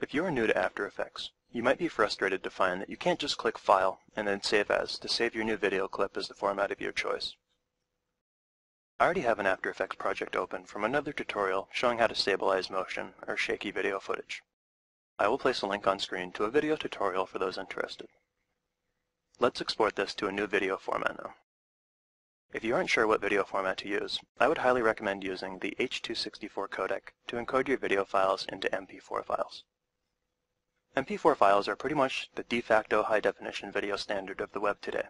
If you are new to After Effects, you might be frustrated to find that you can't just click File and then Save As to save your new video clip as the format of your choice. I already have an After Effects project open from another tutorial showing how to stabilize motion or shaky video footage. I will place a link on screen to a video tutorial for those interested. Let's export this to a new video format now. If you aren't sure what video format to use, I would highly recommend using the H.264 codec to encode your video files into MP4 files. MP4 files are pretty much the de facto high-definition video standard of the web today.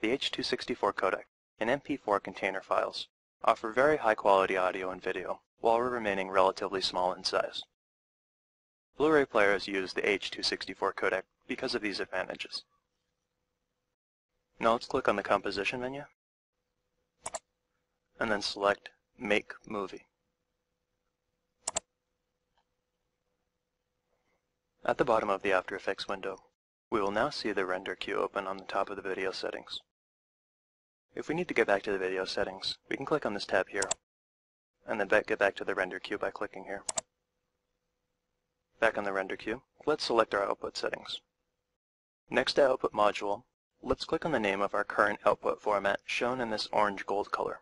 The H.264 codec and MP4 container files offer very high-quality audio and video while remaining relatively small in size. Blu-ray players use the H.264 codec because of these advantages. Now let's click on the Composition menu and then select Make Movie. At the bottom of the After Effects window, we will now see the render queue open on the top of the video settings. If we need to get back to the video settings, we can click on this tab here, and then get back to the render queue by clicking here. Back on the render queue, let's select our output settings. Next to Output Module, let's click on the name of our current output format shown in this orange-gold color.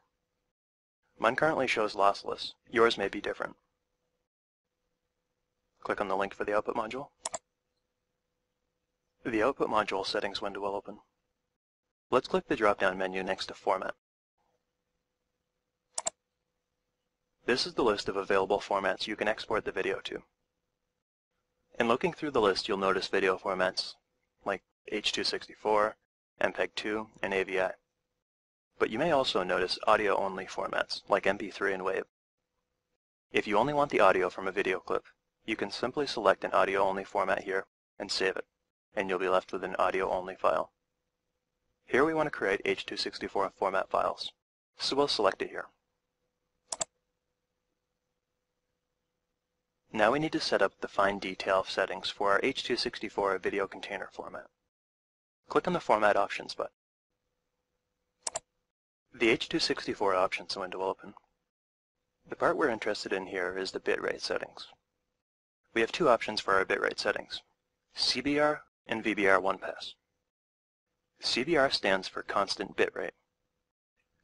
Mine currently shows lossless. Yours may be different. Click on the link for the output module. The output module settings window will open. Let's click the drop-down menu next to Format. This is the list of available formats you can export the video to. In looking through the list, you'll notice video formats like H.264, MPEG-2, and AVI. But you may also notice audio-only formats like MP3 and WAV. If you only want the audio from a video clip, you can simply select an audio-only format here and save it, and you'll be left with an audio-only file. Here we want to create H.264 format files, so we'll select it here. Now we need to set up the fine detail settings for our H.264 video container format. Click on the Format Options button. The H.264 options window will open. The part we're interested in here is the bitrate settings. We have two options for our bitrate settings, CBR and VBR one-pass. CBR stands for constant bitrate.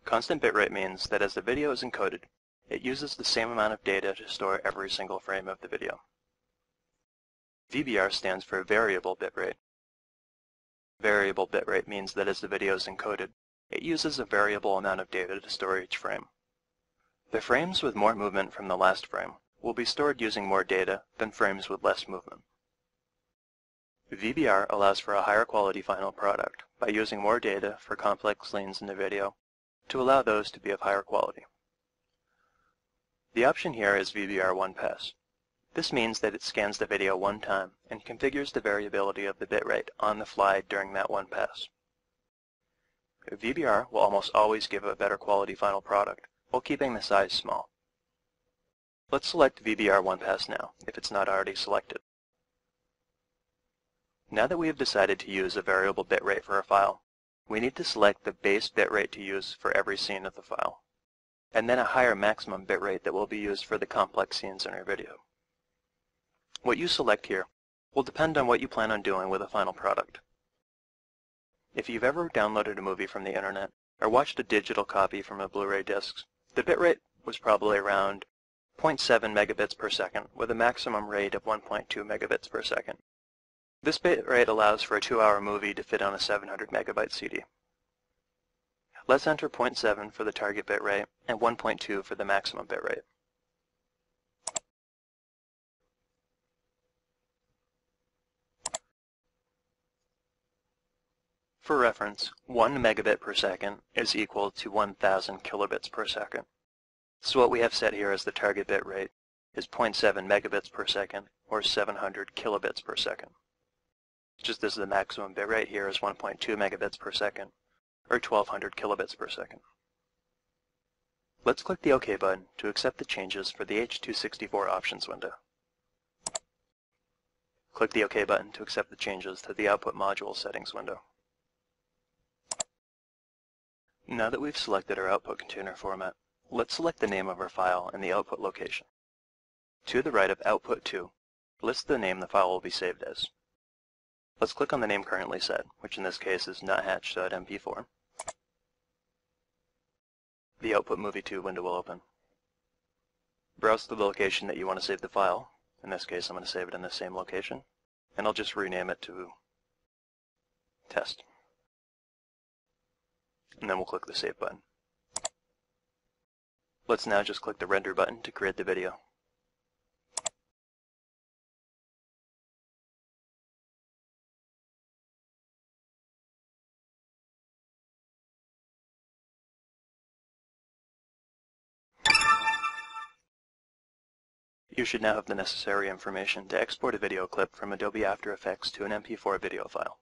Constant bitrate means that as the video is encoded, it uses the same amount of data to store every single frame of the video. VBR stands for variable bitrate. Variable bitrate means that as the video is encoded, it uses a variable amount of data to store each frame. The frames with more movement from the last frame will be stored using more data than frames with less movement. VBR allows for a higher quality final product by using more data for complex scenes in the video to allow those to be of higher quality. The option here is VBR one-pass. This means that it scans the video one time and configures the variability of the bitrate on the fly during that one pass. VBR will almost always give a better quality final product while keeping the size small. Let's select VBR one-pass now, if it's not already selected. Now that we have decided to use a variable bitrate for a file, we need to select the base bitrate to use for every scene of the file, and then a higher maximum bitrate that will be used for the complex scenes in our video. What you select here will depend on what you plan on doing with a final product. If you've ever downloaded a movie from the internet or watched a digital copy from a Blu-ray disc, the bitrate was probably around 0.7 megabits per second with a maximum rate of 1.2 megabits per second. This bitrate allows for a 2-hour movie to fit on a 700 megabyte CD. Let's enter 0.7 for the target bitrate and 1.2 for the maximum bitrate. For reference, 1 megabit per second is equal to 1,000 kilobits per second. So what we have set here as the target bit rate is 0.7 megabits per second, or 700 kilobits per second. Just as the maximum bit rate here is 1.2 megabits per second, or 1,200 kilobits per second. Let's click the OK button to accept the changes for the H.264 options window. Click the OK button to accept the changes to the output module settings window. Now that we've selected our output container format, let's select the name of our file and the output location. To the right of Output 2, list the name the file will be saved as. Let's click on the name currently set, which in this case is nuthatch.mp4. The Output Movie 2 window will open. Browse to the location that you want to save the file. In this case, I'm going to save it in the same location, and I'll just rename it to Test. And then we'll click the Save button. Let's now just click the Render button to create the video. You should now have the necessary information to export a video clip from Adobe After Effects to an MP4 video file.